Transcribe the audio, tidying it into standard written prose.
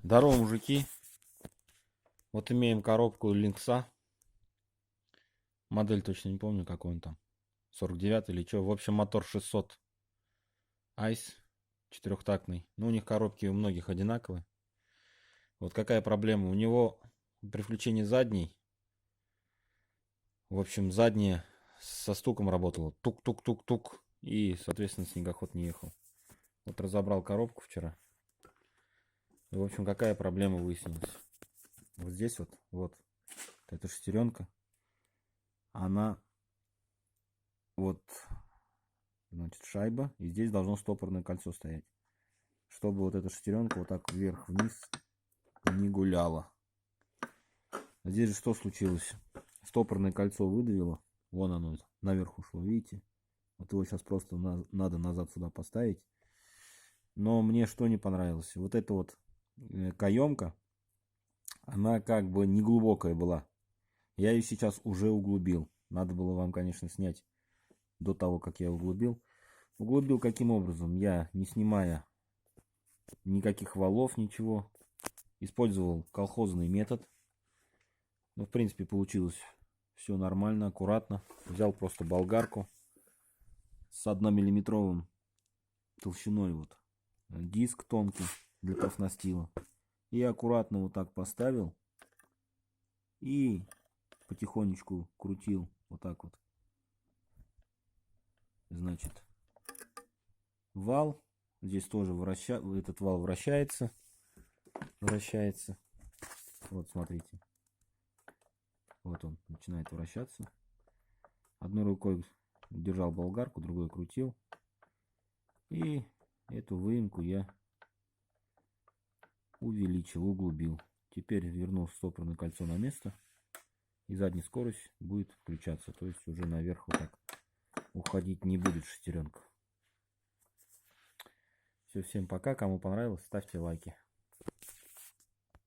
Здорово, мужики. Вот имеем коробку Линкса. Модель точно не помню, какой он там. 49 или что. В общем, мотор 600 Айс. Четырехтактный. Ну, у них коробки у многих одинаковые. Вот какая проблема. У него при включении задней. В общем, задняя со стуком работала. Тук-тук-тук-тук. И, соответственно, снегоход не ехал. Вот разобрал коробку вчера. И, в общем, какая проблема выяснилась. Вот здесь вот эта шестеренка. Она вот, значит, шайба. И здесь должно стопорное кольцо стоять. Чтобы вот эта шестеренка вот так вверх-вниз не гуляла. А здесь же что случилось? Стопорное кольцо выдавило. Вон оно наверх ушло, видите? Вот его сейчас просто надо назад сюда поставить. Но мне что не понравилось? Вот эта вот каемка, она как бы не глубокая была. Я ее сейчас уже углубил. Надо было вам, конечно, снять до того, как я углубил. Углубил каким образом? Я, не снимая никаких валов, ничего, использовал колхозный метод. Ну, в принципе, получилось все нормально, аккуратно. Взял просто болгарку с 1-миллиметровым толщиной вот диск тонкий для профнастила. И аккуратно вот так поставил. И потихонечку крутил вот так вот. Значит, вал. Здесь тоже этот вал вращается. Вот, смотрите. Вот он начинает вращаться. Одной рукой держал болгарку, другой крутил. И эту выемку я увеличил, углубил. Теперь вернул стопорное кольцо на место. И задняя скорость будет включаться. То есть уже наверх вот так уходить не будет шестеренка. Все, всем пока. Кому понравилось, ставьте лайки.